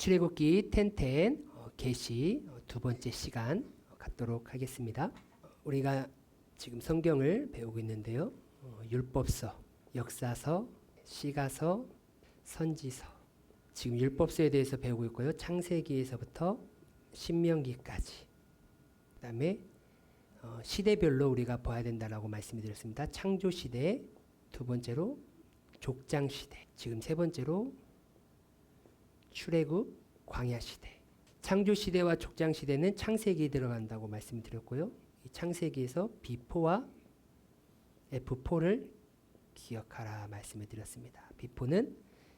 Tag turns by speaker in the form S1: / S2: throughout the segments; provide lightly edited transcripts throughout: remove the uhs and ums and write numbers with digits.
S1: 출애굽기 10:10 계시 두 번째 시간 갖도록 하겠습니다. 우리가 지금 성경을 배우고 있는데요. 율법서, 역사서, 시가서, 선지서. 지금 율법서에 대해서 배우고 있고요. 창세기에서부터 신명기까지. 그다음에 시대별로 우리가 봐야 된다라고 말씀드렸습니다. 창조 시대, 두 번째로 족장 시대, 지금 세 번째로 출애굽 광야 시대. 창조 시대와 족장 시대는 창세기에 들어간다고 말씀드렸고요. 이 창세기에서 B4와 F4를 기억하라 말씀을 드렸습니다. B4는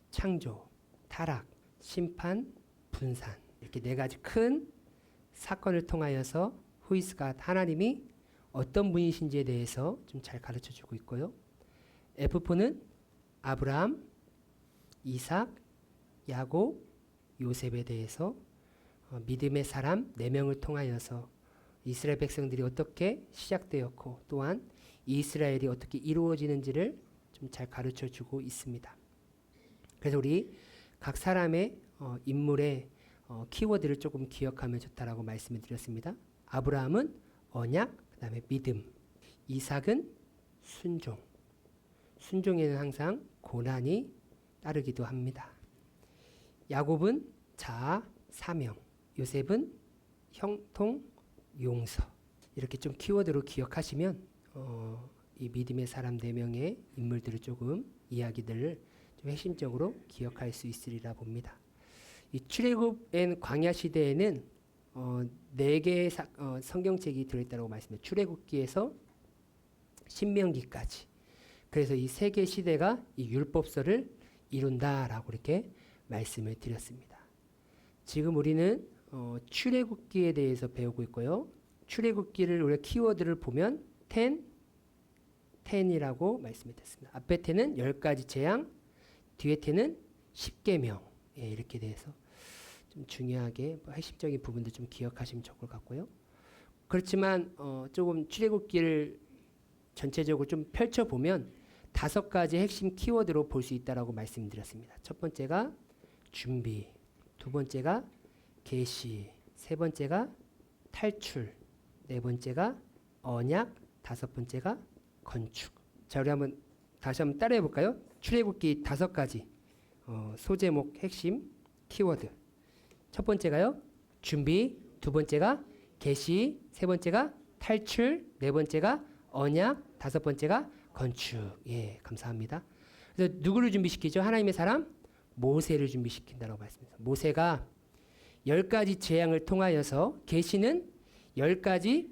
S1: 창조, 타락, 심판, 분산, 이렇게 네 가지 큰 사건을 통하여서 후이스가 하나님이 어떤 분이신지에 대해서 좀 잘 가르쳐주고 있고요. F4는 아브라함, 이삭, 야곱, 요셉에 대해서 믿음의 사람 4명을 통하여서 이스라엘 백성들이 어떻게 시작되었고 또한 이스라엘이 어떻게 이루어지는지를 좀 잘 가르쳐주고 있습니다. 그래서 우리 각 사람의 인물의 키워드를 조금 기억하면 좋다라고 말씀을 드렸습니다. 아브라함은 언약, 그 다음에 믿음. 이삭은 순종. 순종에는 항상 고난이 따르기도 합니다. 야곱은 자아, 사명. 요셉은 형통, 용서. 이렇게 좀 키워드로 기억하시면 이 믿음의 사람 4명의 인물들을 조금 이야기들을 좀 핵심적으로 기억할 수 있으리라 봅니다. 이 출애굽 광야 시대에는 4개의 성경책이 들어있다고 말씀드렸습니다. 출애굽기에서 신명기까지. 그래서 이 3개 시대가 이 율법서를 이룬다라고 이렇게 말씀을 드렸습니다. 지금 우리는 출애굽기에 대해서 배우고 있고요. 출애굽기를 우리가 키워드를 보면 10이라고 말씀을 드렸습니다. 앞에 10은 10가지 재앙, 뒤에 10은 10계명. 예, 이렇게 돼서 좀 중요하게 핵심적인 부분들 좀 기억하시면 좋을 것 같고요. 그렇지만 조금 출애굽기를 전체적으로 좀 펼쳐보면 5가지 핵심 키워드로 볼 수 있다라고 말씀드렸습니다. 첫 번째가 준비, 두 번째가 계시, 세 번째가 탈출, 네 번째가 언약, 5번째가 건축. 자, 우리 다시 한번 따라해 볼까요? 출애굽기 5가지 소제목 핵심 키워드. 첫 번째가요, 준비, 두 번째가 계시, 세 번째가 탈출, 네 번째가 언약, 5번째가 건축. 예, 감사합니다. 그래서 누구를 준비시키죠? 하나님의 사람 모세를 준비시킨다고 말씀드렸습니다. 모세가 10가지 재앙을 통하여서, 계시는 10가지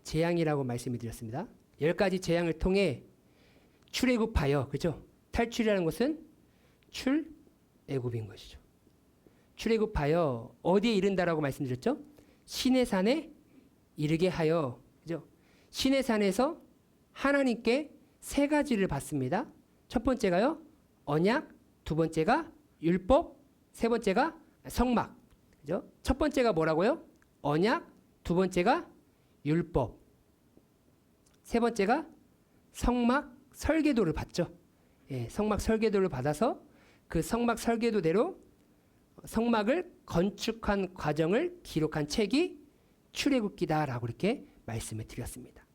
S1: 재앙이라고 말씀을 드렸습니다. 10가지 재앙을 통해 출애굽하여, 그죠? 탈출이라는 것은 출애굽인 것이죠. 출애굽하여 어디에 이른다라고 말씀드렸죠? 시내산에 이르게 하여, 그죠? 시내산에서 하나님께 3가지를 받습니다. 첫 번째가요, 언약, 두 번째가 율법, 세 번째가 성막. 그죠? 첫 번째가 뭐라고요? 언약, 두 번째가 율법, 세 번째가 성막 설계도를 받죠. 예, 성막 설계도를 받아서 그 성막 설계도대로 성막을 건축한 과정을 기록한 책이 출애굽기다라고 이렇게 말씀을 드렸습니다.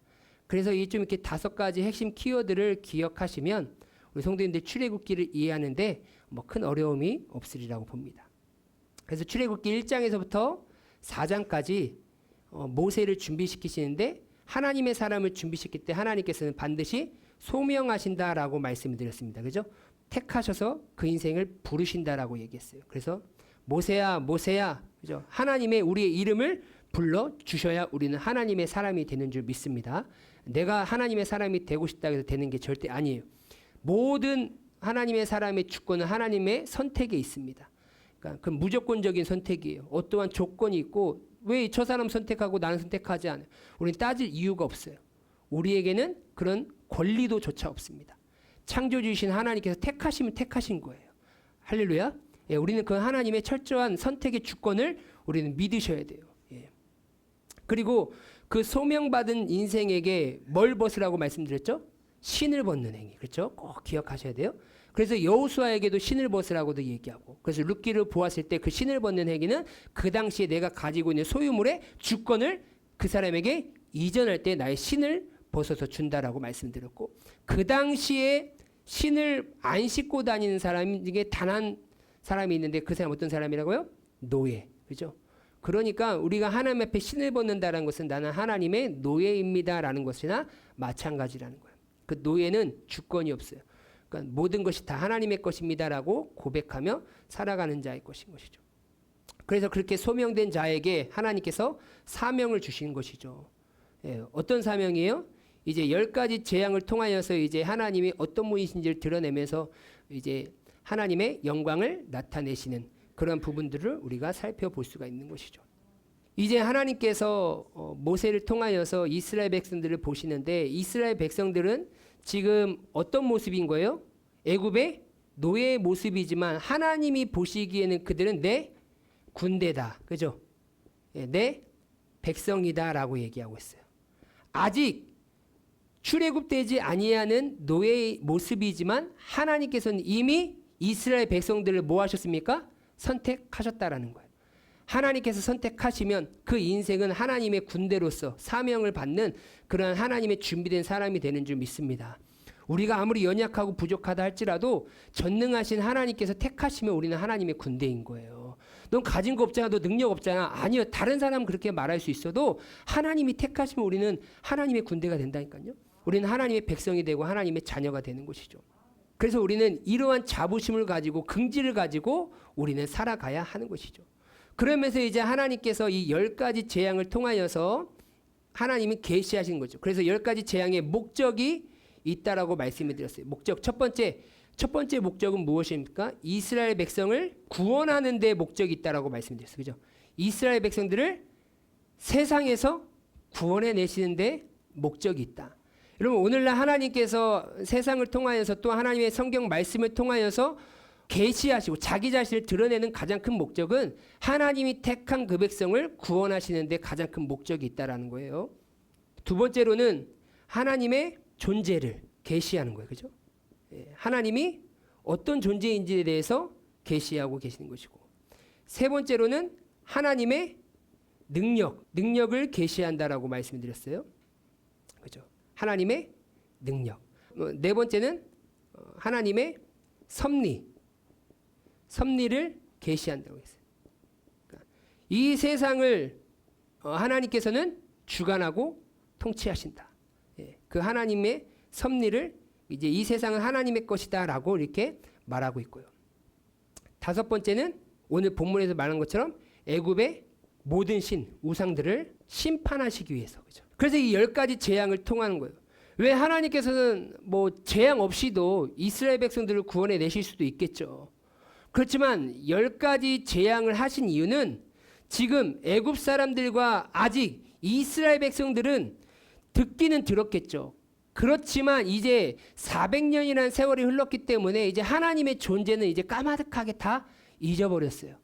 S1: 그래서 이 좀 이렇게 5가지 핵심 키워드를 기억하시면 우리 성도님들 출애굽기를 이해하는데 큰 어려움이 없으리라고 봅니다. 그래서 출애굽기 1장에서부터 4장까지 모세를 준비시키시는데, 하나님의 사람을 준비시킬 때 하나님께서는 반드시 소명하신다라고 말씀을 드렸습니다. 그죠? 택하셔서 그 인생을 부르신다라고 얘기했어요. 그래서 모세야, 모세야, 그죠? 하나님의 우리의 이름을 불러 주셔야 우리는 하나님의 사람이 되는 줄 믿습니다. 내가 하나님의 사람이 되고 싶다고 해서 되는 게 절대 아니에요. 모든 하나님의 사람의 주권은 하나님의 선택에 있습니다. 그러니까 그 무조건적인 선택이에요. 어떠한 조건이 있고, 왜 저 사람 선택하고 나는 선택하지 않아요? 우리는 따질 이유가 없어요. 우리에게는 그런 권리도조차 없습니다. 창조주이신 하나님께서 택하시면 택하신 거예요. 할렐루야. 예, 우리는 그 하나님의 철저한 선택의 주권을 우리는 믿으셔야 돼요. 예. 그리고 그 소명받은 인생에게 뭘 벗으라고 말씀드렸죠? 신을 벗는 행위. 그렇죠? 꼭 기억하셔야 돼요. 그래서 여호수아에게도 신을 벗으라고도 얘기하고, 그래서 룻기를 보았을 때 그 신을 벗는 행위는 그 당시에 내가 가지고 있는 소유물의 주권을 그 사람에게 이전할 때 나의 신을 벗어서 준다라고 말씀드렸고, 그 당시에 신을 안 씻고 다니는 사람 중에 단 한 사람이 있는데 그 사람 어떤 사람이라고요? 노예. 그죠? 그러니까 우리가 하나님 앞에 신을 벗는다는 것은 나는 하나님의 노예입니다라는 것이나 마찬가지라는 거예요. 그 노예는 주권이 없어요. 그러니까 모든 것이 다 하나님의 것입니다라고 고백하며 살아가는 자의 것인 것이죠. 그래서 그렇게 소명된 자에게 하나님께서 사명을 주신 것이죠. 예, 어떤 사명이에요? 이제 10가지 재앙을 통하여서 이제 하나님이 어떤 분이신지를 드러내면서 이제 하나님의 영광을 나타내시는 그런 부분들을 우리가 살펴볼 수가 있는 것이죠. 이제 하나님께서 모세를 통하여서 이스라엘 백성들을 보시는데, 이스라엘 백성들은 지금 어떤 모습인 거예요? 애굽의 노예의 모습이지만 하나님이 보시기에는 그들은 내 군대다. 그죠? 내 백성이다라고 얘기하고 있어요. 아직 출애굽되지 아니하는 노예의 모습이지만 하나님께서는 이미 이스라엘 백성들을 뭐 하셨습니까? 선택하셨다라는 거예요. 하나님께서 선택하시면 그 인생은 하나님의 군대로서 사명을 받는 그런 하나님의 준비된 사람이 되는 줄 믿습니다. 우리가 아무리 연약하고 부족하다 할지라도 전능하신 하나님께서 택하시면 우리는 하나님의 군대인 거예요. 넌 가진 거 없잖아, 너 능력 없잖아. 아니요, 다른 사람은 그렇게 말할 수 있어도 하나님이 택하시면 우리는 하나님의 군대가 된다니까요. 우리는 하나님의 백성이 되고 하나님의 자녀가 되는 것이죠. 그래서 우리는 이러한 자부심을 가지고 긍지를 가지고 우리는 살아가야 하는 것이죠. 그러면서 이제 하나님께서 이 10가지 재앙을 통하여서 하나님이 계시하신 거죠. 그래서 10가지 재앙의 목적이 있다라고 말씀을 드렸어요. 목적 첫 번째 목적은 무엇입니까? 이스라엘 백성을 구원하는 데 목적이 있다라고 말씀드렸어요. 그죠? 이스라엘 백성들을 세상에서 구원해 내시는 데 목적이 있다. 여러분, 오늘날 하나님께서 세상을 통하여서 또 하나님의 성경 말씀을 통하여서 계시하시고 자기 자신을 드러내는 가장 큰 목적은 하나님이 택한 그 백성을 구원하시는 데 가장 큰 목적이 있다라는 거예요. 두 번째로는 하나님의 존재를 계시하는 거예요. 그죠? 하나님이 어떤 존재인지에 대해서 계시하고 계시는 것이고, 세 번째로는 하나님의 능력을 계시한다라고 말씀드렸어요. 그죠? 하나님의 능력. 네 번째는 하나님의 섭리를 계시한다고 했어요. 그러니까 이 세상을 하나님께서는 주관하고 통치하신다. 그 하나님의 섭리를 이제 이 세상은 하나님의 것이다라고 이렇게 말하고 있고요. 다섯 번째는 오늘 본문에서 말한 것처럼 애굽의 모든 우상들을 심판하시기 위해서. 그죠? 그래서 이 10가지 재앙을 통하는 거예요. 왜 하나님께서는 뭐 재앙 없이도 이스라엘 백성들을 구원해 내실 수도 있겠죠. 그렇지만 10가지 재앙을 하신 이유는 지금 애굽 사람들과 아직 이스라엘 백성들은 듣기는 들었겠죠. 그렇지만 이제 400년이라는 세월이 흘렀기 때문에 이제 하나님의 존재는 이제 까마득하게 다 잊어버렸어요.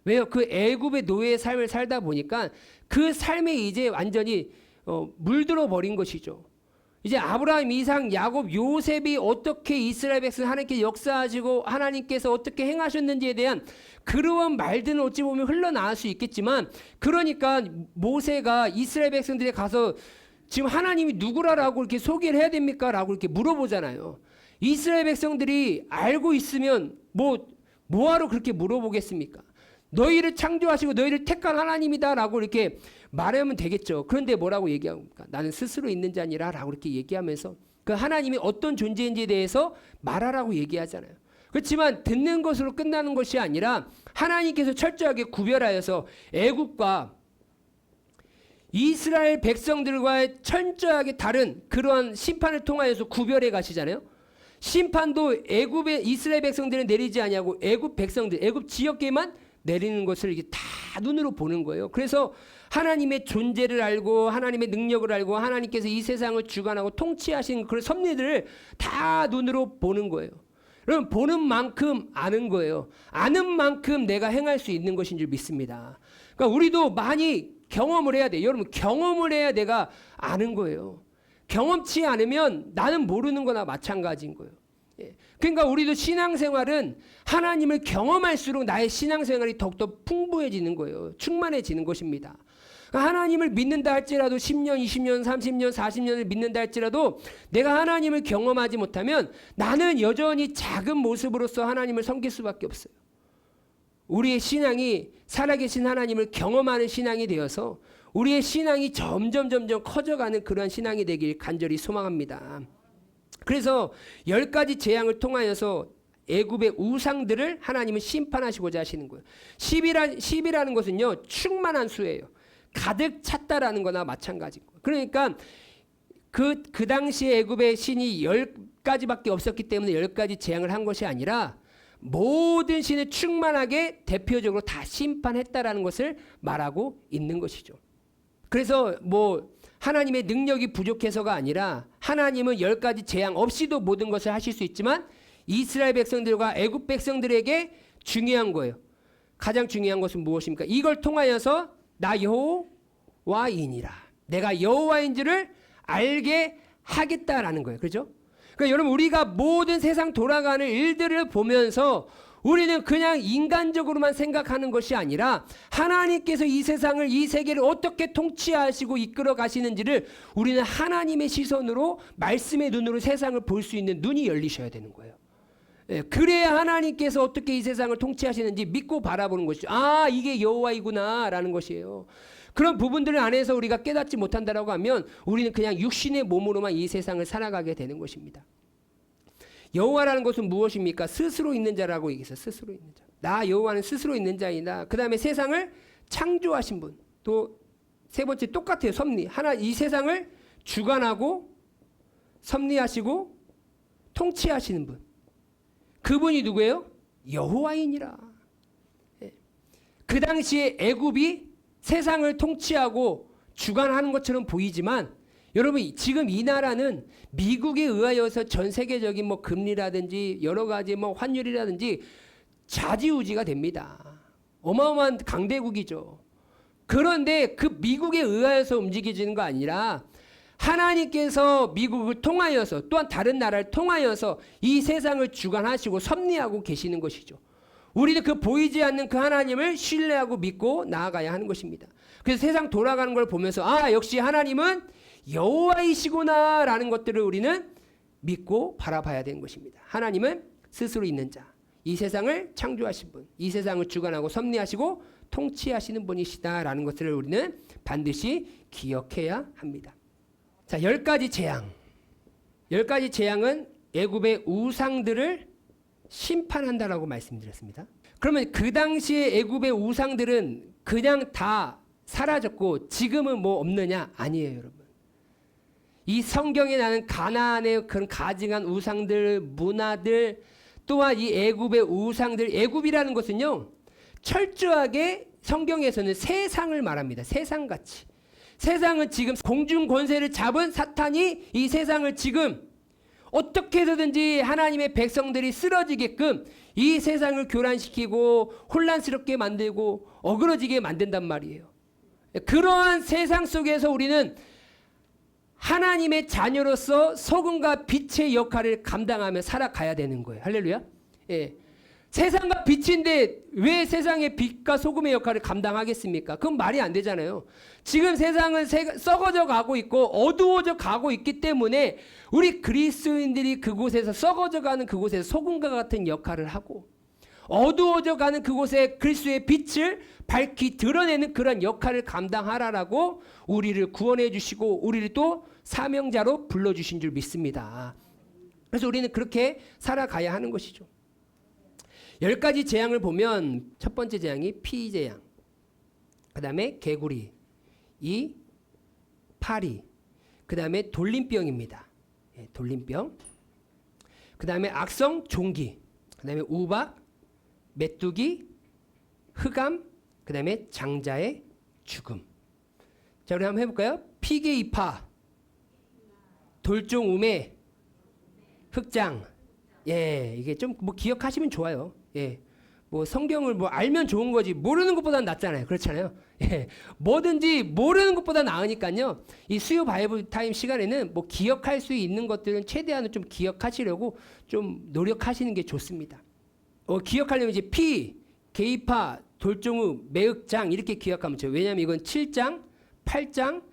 S1: 왜요? 그 애굽의 노예의 삶을 살다 보니까 그 삶에 이제 완전히 물들어 버린 것이죠. 이제 아브라함, 이삭, 야곱, 요셉이 어떻게 이스라엘 백성 하나님께 역사하시고 하나님께서 어떻게 행하셨는지에 대한 그러한 말들은 어찌 보면 흘러나올 수 있겠지만, 그러니까 모세가 이스라엘 백성들에 가서 지금 하나님이 누구라고 이렇게 소개를 해야 됩니까? 라고 이렇게 물어보잖아요. 이스라엘 백성들이 알고 있으면 뭐하러 그렇게 물어보겠습니까? 너희를 창조하시고 너희를 택한 하나님이다라고 이렇게 말하면 되겠죠. 그런데 뭐라고 얘기합니까? 나는 스스로 있는 자니라 라고 이렇게 얘기하면서 그 하나님이 어떤 존재인지에 대해서 말하라고 얘기하잖아요. 그렇지만 듣는 것으로 끝나는 것이 아니라 하나님께서 철저하게 구별하여서 애굽과 이스라엘 백성들과의 철저하게 다른 그러한 심판을 통하여서 구별해 가시잖아요. 심판도 애굽의 이스라엘 백성들은 내리지 아니하고 애굽 백성들, 애굽 지역에만 내리는 것을 이게 다 눈으로 보는 거예요. 그래서 하나님의 존재를 알고 하나님의 능력을 알고 하나님께서 이 세상을 주관하고 통치하신 그런 섭리들을 다 눈으로 보는 거예요. 여러분, 보는 만큼 아는 거예요. 아는 만큼 내가 행할 수 있는 것인 줄 믿습니다. 그러니까 우리도 많이 경험을 해야 돼요. 여러분, 경험을 해야 내가 아는 거예요. 경험치 않으면 나는 모르는 거나 마찬가지인 거예요. 그러니까 우리도 신앙생활은 하나님을 경험할수록 나의 신앙생활이 더욱더 풍부해지는 거예요. 충만해지는 것입니다. 하나님을 믿는다 할지라도 10년, 20년, 30년, 40년을 믿는다 할지라도 내가 하나님을 경험하지 못하면 나는 여전히 작은 모습으로서 하나님을 섬길 수밖에 없어요. 우리의 신앙이 살아계신 하나님을 경험하는 신앙이 되어서 우리의 신앙이 점점 커져가는 그러한 신앙이 되길 간절히 소망합니다. 그래서 10가지 재앙을 통하여서 애굽의 우상들을 하나님은 심판하시고자 하시는 거예요. 10이라는 것은요, 충만한 수예요. 가득 찼다라는 거나 마찬가지고. 그러니까 그 당시에 애굽의 신이 10가지밖에 없었기 때문에 10가지 재앙을 한 것이 아니라 모든 신을 충만하게 대표적으로 다 심판했다라는 것을 말하고 있는 것이죠. 그래서 하나님의 능력이 부족해서가 아니라 하나님은 10가지 재앙 없이도 모든 것을 하실 수 있지만 이스라엘 백성들과 애굽 백성들에게 중요한 거예요. 가장 중요한 것은 무엇입니까? 이걸 통하여서 나 여호와이니라. 내가 여호와인 줄을 알게 하겠다라는 거예요. 그렇죠? 그러니까 여러분 우리가 모든 세상 돌아가는 일들을 보면서 우리는 그냥 인간적으로만 생각하는 것이 아니라 하나님께서 이 세상을 이 세계를 어떻게 통치하시고 이끌어 가시는지를 우리는 하나님의 시선으로 말씀의 눈으로 세상을 볼 수 있는 눈이 열리셔야 되는 거예요. 그래야 하나님께서 어떻게 이 세상을 통치하시는지 믿고 바라보는 것이죠. 아, 이게 여호와이구나 라는 것이에요. 그런 부분들 안에서 우리가 깨닫지 못한다라고 하면 우리는 그냥 육신의 몸으로만 이 세상을 살아가게 되는 것입니다. 여호와라는 것은 무엇입니까? 스스로 있는 자라고 얘기했어요. 스스로 있는 자. 나 여호와는 스스로 있는 자이다. 그 다음에 세상을 창조하신 분. 또 세 번째 똑같아요. 섭리. 이 세상을 주관하고 섭리하시고 통치하시는 분. 그분이 누구예요? 여호와이니라. 그 당시에 애굽이 세상을 통치하고 주관하는 것처럼 보이지만 여러분 지금 이 나라는 미국에 의하여서 전 세계적인 금리라든지 여러 가지 환율이라든지 좌지우지가 됩니다. 어마어마한 강대국이죠. 그런데 그 미국에 의하여서 움직여지는 거 아니라 하나님께서 미국을 통하여서 또한 다른 나라를 통하여서 이 세상을 주관하시고 섭리하고 계시는 것이죠. 우리는 그 보이지 않는 그 하나님을 신뢰하고 믿고 나아가야 하는 것입니다. 그래서 세상 돌아가는 걸 보면서 아, 역시 하나님은 여호와이시구나 라는 것들을 우리는 믿고 바라봐야 되는 것입니다. 하나님은 스스로 있는 자, 이 세상을 창조하신 분, 이 세상을 주관하고 섭리하시고 통치하시는 분이시다라는 것들을 우리는 반드시 기억해야 합니다. 자, 10가지 재앙. 10가지 재앙은 애굽의 우상들을 심판한다라고 말씀드렸습니다. 그러면 그 당시에 애굽의 우상들은 그냥 다 사라졌고 지금은 없느냐? 아니에요, 여러분. 이 성경에 나는 가나안의 그런 가증한 우상들, 문화들, 또한 이 애굽의 우상들, 애굽이라는 것은요, 철저하게 성경에서는 세상을 말합니다. 세상같이. 세상은 지금 공중 권세를 잡은 사탄이 이 세상을 지금 어떻게 해서든지 하나님의 백성들이 쓰러지게끔 이 세상을 교란시키고 혼란스럽게 만들고 어그러지게 만든단 말이에요. 그러한 세상 속에서 우리는 하나님의 자녀로서 소금과 빛의 역할을 감당하며 살아가야 되는 거예요. 할렐루야. 예. 세상과 빛인데 왜 세상의 빛과 소금의 역할을 감당하겠습니까? 그건 말이 안 되잖아요. 지금 세상은 썩어져 가고 있고 어두워져 가고 있기 때문에 우리 그리스도인들이 그곳에서 썩어져 가는 그곳에서 소금과 같은 역할을 하고 어두워져 가는 그곳에 그리스도의 빛을 밝히 드러내는 그런 역할을 감당하라라고 우리를 구원해 주시고 우리를 또 사명자로 불러주신 줄 믿습니다. 그래서 우리는 그렇게 살아가야 하는 것이죠. 10가지 재앙을 보면 첫 번째 재앙이 피재앙, 그 다음에 개구리, 파리, 그 다음에 돌림병입니다. 돌림병, 그 다음에 악성 종기, 그 다음에 우박, 메뚜기, 흑암, 그 다음에 장자의 죽음. 자, 우리 한번 해볼까요? 피게이파, 돌종우매, 흑장. 예, 이게 좀 기억하시면 좋아요. 예, 뭐 성경을 뭐 알면 좋은 거지 모르는 것보다는 낫잖아요. 그렇잖아요. 예. 뭐든지 모르는 것보다 나으니까요. 이 수요 바이블 타임 시간에는 뭐 기억할 수 있는 것들은 최대한 좀 기억하시려고 좀 노력하시는 게 좋습니다. 기억하려면 이제 피, 계이파, 돌종우, 매흑장 이렇게 기억하면 좋아요. 왜냐하면 이건 7장, 8장,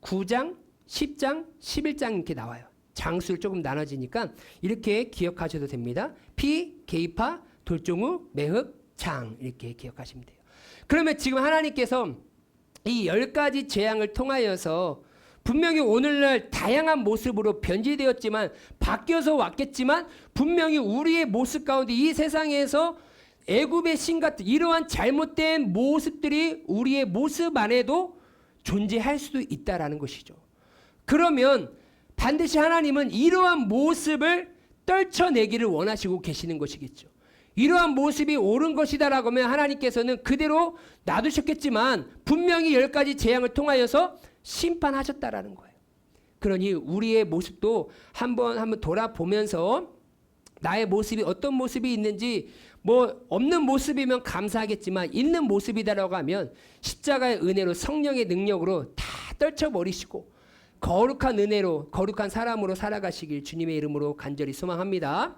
S1: 9장, 10장, 11장 이렇게 나와요. 장수를 조금 나눠지니까 이렇게 기억하셔도 됩니다. 피, 계이파, 돌종우, 매흑, 장 이렇게 기억하시면 돼요. 그러면 지금 하나님께서 이 10가지 재앙을 통하여서 분명히 오늘날 다양한 모습으로 변질되었지만 바뀌어서 왔겠지만 분명히 우리의 모습 가운데 이 세상에서 애굽의 신 같은 이러한 잘못된 모습들이 우리의 모습 안에도 존재할 수도 있다라는 것이죠. 그러면 반드시 하나님은 이러한 모습을 떨쳐내기를 원하시고 계시는 것이겠죠. 이러한 모습이 옳은 것이다라고 하면 하나님께서는 그대로 놔두셨겠지만 분명히 10가지 재앙을 통하여서 심판하셨다라는 거예요. 그러니 우리의 모습도 한번 돌아보면서 나의 모습이 어떤 모습이 있는지 뭐 없는 모습이면 감사하겠지만 있는 모습이다라고 하면 십자가의 은혜로 성령의 능력으로 다 떨쳐버리시고 거룩한 은혜로 거룩한 사람으로 살아가시길 주님의 이름으로 간절히 소망합니다.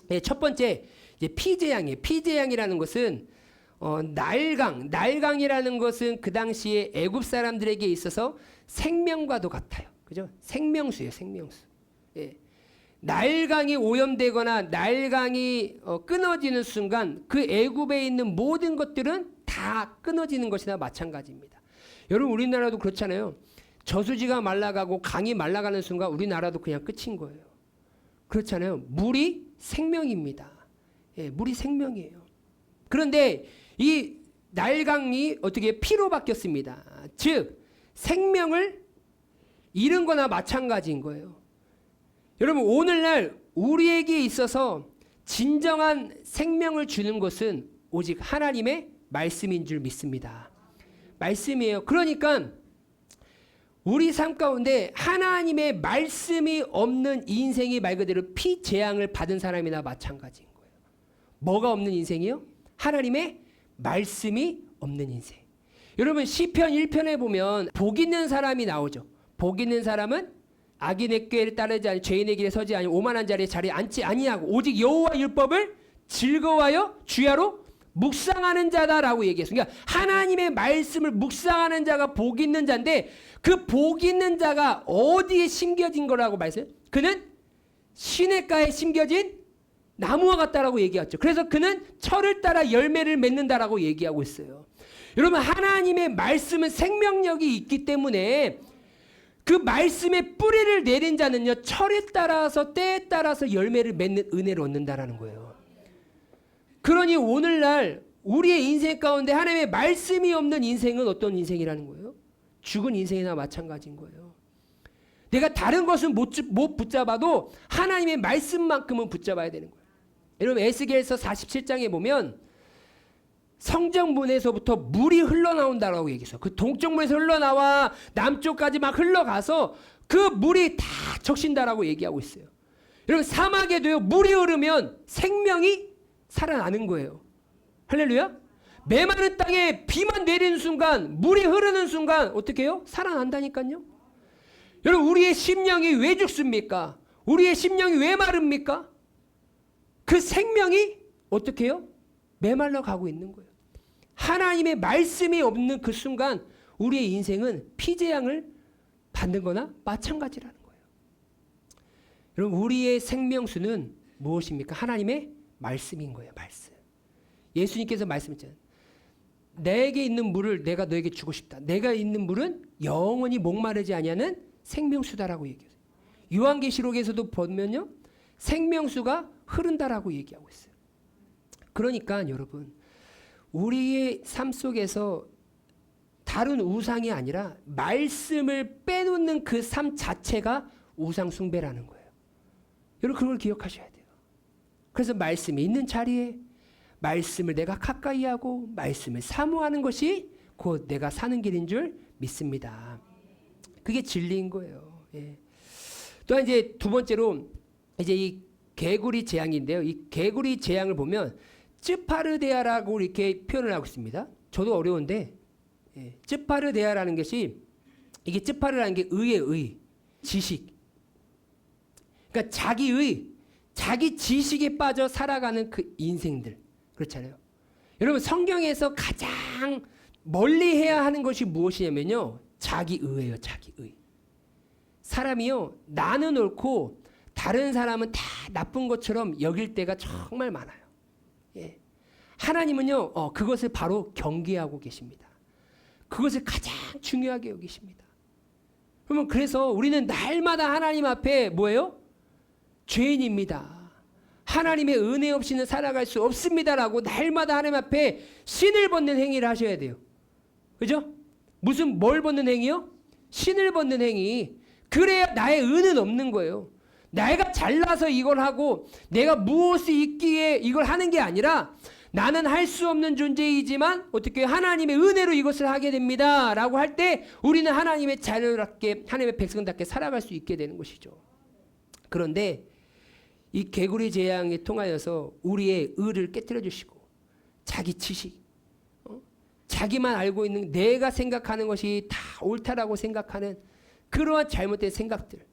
S1: 네, 첫 번째 이제 피재앙이에요. 피재앙이라는 것은 날강이라는 것은 그 당시에 애굽 사람들에게 있어서 생명과도 같아요. 그죠? 생명수예요, 생명수. 예. 나일강이 오염되거나 나일강이 끊어지는 순간 그 애굽에 있는 모든 것들은 다 끊어지는 것이나 마찬가지입니다. 여러분 우리나라도 그렇잖아요. 저수지가 말라가고 강이 말라가는 순간 우리나라도 그냥 끝인 거예요. 그렇잖아요. 물이 생명입니다. 예, 물이 생명이에요. 그런데 이 나일강이 어떻게 피로 바뀌었습니다. 즉 생명을 잃은 거나 마찬가지인 거예요. 여러분 오늘날 우리에게 있어서 진정한 생명을 주는 것은 오직 하나님의 말씀인 줄 믿습니다. 말씀이에요. 그러니까 우리 삶 가운데 하나님의 말씀이 없는 인생이 말 그대로 피재앙을 받은 사람이나 마찬가지인 거예요. 뭐가 없는 인생이요? 하나님의 말씀이 없는 인생. 여러분 시편 1편에 보면 복 있는 사람이 나오죠. 복 있는 사람은 악인의 꾀를 따르지 아니 죄인의 길에 서지 아니 오만한 자리에 앉지 아니하고 오직 여호와 율법을 즐거워하여 주야로 묵상하는 자다라고 얘기했어요. 그러니까 하나님의 말씀을 묵상하는 자가 복 있는 자인데 그 복 있는 자가 어디에 심겨진 거라고 말했어요? 그는 시냇가에 심겨진 나무와 같다라고 얘기했죠. 그래서 그는 철을 따라 열매를 맺는다라고 얘기하고 있어요. 여러분 하나님의 말씀은 생명력이 있기 때문에 그 말씀의 뿌리를 내린 자는요 철에 따라서 때에 따라서 열매를 맺는 은혜를 얻는다라는 거예요. 그러니 오늘날 우리의 인생 가운데 하나님의 말씀이 없는 인생은 어떤 인생이라는 거예요? 죽은 인생이나 마찬가지인 거예요. 내가 다른 것은 못 붙잡아도 하나님의 말씀만큼은 붙잡아야 되는 거예요. 여러분 에스겔서 47장에 보면 성정문에서부터 물이 흘러나온다라고 얘기했어요. 그 동쪽문에서 흘러나와 남쪽까지 막 흘러가서 그 물이 다 적신다라고 얘기하고 있어요. 여러분 사막에도요 물이 흐르면 생명이 살아나는 거예요. 할렐루야. 메마른 땅에 비만 내리는 순간 물이 흐르는 순간 어떻게 해요? 살아난다니까요. 여러분 우리의 심령이 왜 죽습니까? 우리의 심령이 왜 마릅니까? 그 생명이 어떻게 해요? 메말라 가고 있는 거예요. 하나님의 말씀이 없는 그 순간 우리의 인생은 피재앙을 받는 거나 마찬가지라는 거예요. 여러분 우리의 생명수는 무엇입니까? 하나님의 말씀인 거예요. 말씀. 예수님께서 말씀했잖아요. 내게 있는 물을 내가 너에게 주고 싶다. 내가 있는 물은 영원히 목마르지 아니하는 생명수다라고 얘기해요. 요한계시록에서도 보면요. 생명수가 흐른다라고 얘기하고 있어요. 그러니까 여러분 우리의 삶 속에서 다른 우상이 아니라 말씀을 빼놓는 그 삶 자체가 우상 숭배라는 거예요. 여러분 그걸 기억하셔야 돼요. 그래서 말씀이 있는 자리에 말씀을 내가 가까이 하고 말씀을 사모하는 것이 곧 내가 사는 길인 줄 믿습니다. 그게 진리인 거예요. 예. 또한 이제 두 번째로 이제 이 개구리 재앙인데요. 이 개구리 재앙을 보면 쯔파르데아라고 이렇게 표현을 하고 있습니다. 저도 어려운데 쯔파르데아라는 것이 이게 쯔파르라는 게 의의 의, 지식. 그러니까 자기 지식에 빠져 살아가는 그 인생들. 그렇잖아요. 여러분 성경에서 가장 멀리 해야 하는 것이 무엇이냐면요. 자기의예요. 자기의. 사람이요. 나는 옳고 다른 사람은 다 나쁜 것처럼 여길 때가 정말 많아요. 예. 하나님은요. 그것을 바로 경계하고 계십니다. 그것을 가장 중요하게 여기십니다. 그러면 그래서 우리는 날마다 하나님 앞에 뭐예요? 죄인입니다. 하나님의 은혜 없이는 살아갈 수 없습니다라고 날마다 하나님 앞에 신을 벗는 행위를 하셔야 돼요. 그죠? 뭘 벗는 행위요? 신을 벗는 행위. 그래야 나의 은은 없는 거예요. 내가 잘나서 이걸 하고 내가 무엇을 있기에 이걸 하는 게 아니라 나는 할 수 없는 존재이지만 어떻게 하나님의 은혜로 이것을 하게 됩니다 라고 할 때 우리는 하나님의 자녀답게 하나님의 백성답게 살아갈 수 있게 되는 것이죠. 그런데 이 개구리 재앙에 통하여서 우리의 의를 깨뜨려 주시고 자기 지식, 자기만 알고 있는 내가 생각하는 것이 다 옳다라고 생각하는 그러한 잘못된 생각들,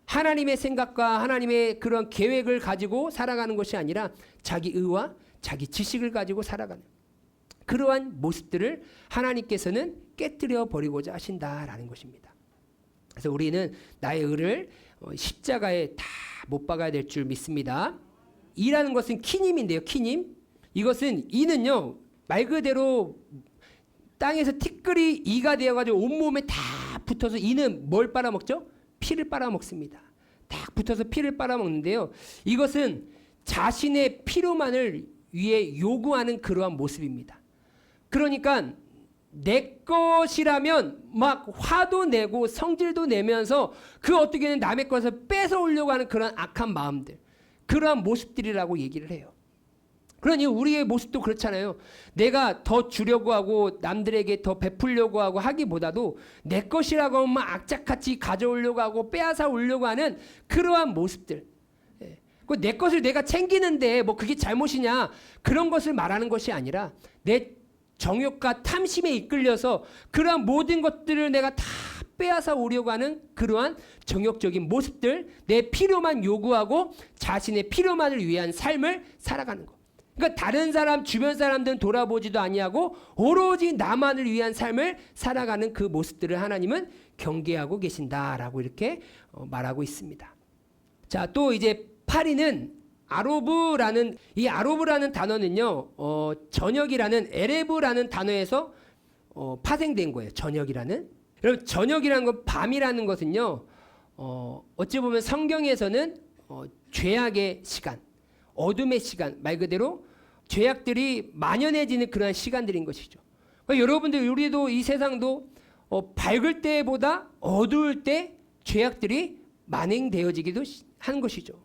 S1: 하나님의 생각과 하나님의 그런 계획을 가지고 살아가는 것이 아니라 자기 의와 자기 지식을 가지고 살아가는 그러한 모습들을 하나님께서는 깨뜨려 버리고자 하신다라는 것입니다. 그래서 우리는 나의 의를 십자가에 다 못 박아야 될 줄 믿습니다. 이라는 것은 키님인데요. 키님. 이것은 이는요. 말 그대로 땅에서 티끌이 이가 되어가지고 온몸에 다 붙어서 이는 뭘 빨아먹죠? 피를 빨아먹습니다. 딱 붙어서 피를 빨아먹는데요. 이것은 자신의 피로만을 위해 요구하는 그러한 모습입니다. 그러니까 내 것이라면 막 화도 내고 성질도 내면서 그 어떻게든 남의 것을 뺏어오려고 하는 그런 악한 마음들, 그러한 모습들이라고 얘기를 해요. 그러니 우리의 모습도 그렇잖아요. 내가 더 주려고 하고 남들에게 더 베풀려고 하고 하기보다도 내 것이라고 하면 악착같이 가져오려고 하고 빼앗아 오려고 하는 그러한 모습들. 내 것을 내가 챙기는데 뭐 그게 잘못이냐 그런 것을 말하는 것이 아니라 내 정욕과 탐심에 이끌려서 그러한 모든 것들을 내가 다 빼앗아 오려고 하는 그러한 정욕적인 모습들, 내 필요만 요구하고 자신의 필요만을 위한 삶을 살아가는 것. 그러니까 다른 사람, 주변 사람들은 돌아보지도 아니하고 오로지 나만을 위한 삶을 살아가는 그 모습들을 하나님은 경계하고 계신다라고 이렇게 말하고 있습니다. 자, 또 이제 8위는 아로브라는 이 아로브라는 단어는요. 저녁이라는 에레브라는 단어에서 파생된 거예요. 저녁이라는. 여러분 저녁이라는 건 밤이라는 것은요. 어찌 보면 성경에서는 죄악의 시간, 어둠의 시간, 말 그대로 죄악들이 만연해지는 그러한 시간들인 것이죠. 그러니까 여러분들 우리도 이 세상도 밝을 때보다 어두울 때 죄악들이 만행되어지기도 하는 것이죠.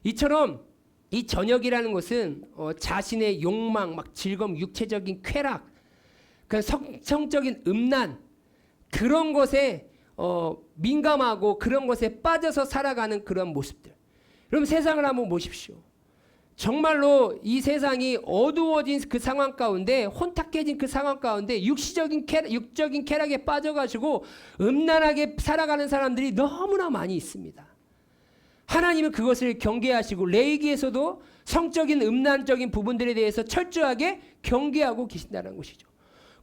S1: 이처럼 이 저녁이라는 것은 자신의 욕망, 막 즐거움, 육체적인 쾌락, 그 성적인 음란 그런 것에 민감하고 그런 것에 빠져서 살아가는 그런 모습들. 여러분 세상을 한번 보십시오. 정말로 이 세상이 어두워진 그 상황 가운데 혼탁해진 그 상황 가운데 육적인 쾌락에 빠져가지고 음란하게 살아가는 사람들이 너무나 많이 있습니다. 하나님은 그것을 경계하시고 레위기에서도 성적인 음란적인 부분들에 대해서 철저하게 경계하고 계신다는 것이죠.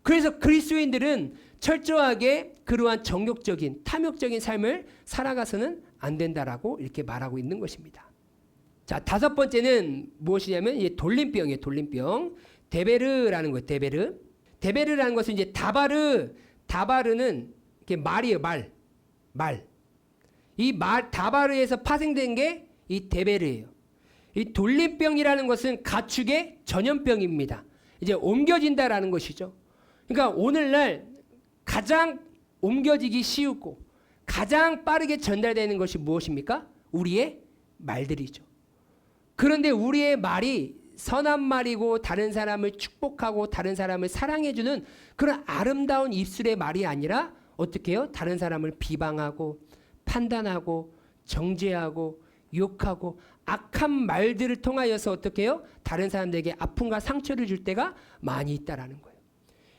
S1: 그래서 그리스도인들은 철저하게 그러한 정욕적인 탐욕적인 삶을 살아가서는 안 된다라고 이렇게 말하고 있는 것입니다. 자, 다섯 번째는 무엇이냐면 이제 돌림병이에요. 돌림병. 데베르라는 거예요. 데베르. 데베르라는 것은 이제 다바르는 이게 말이에요. 말. 이 다바르에서 파생된 게 이 데베르예요. 이 돌림병이라는 것은 가축의 전염병입니다. 이제 옮겨진다라는 것이죠. 그러니까 오늘날 가장 옮겨지기 쉬우고 가장 빠르게 전달되는 것이 무엇입니까? 우리의 말들이죠. 그런데 우리의 말이 선한 말이고 다른 사람을 축복하고 다른 사람을 사랑해주는 그런 아름다운 입술의 말이 아니라 어떻게 해요? 다른 사람을 비방하고 판단하고 정죄하고 욕하고 악한 말들을 통하여서 어떻게 해요? 다른 사람들에게 아픔과 상처를 줄 때가 많이 있다라는 거예요.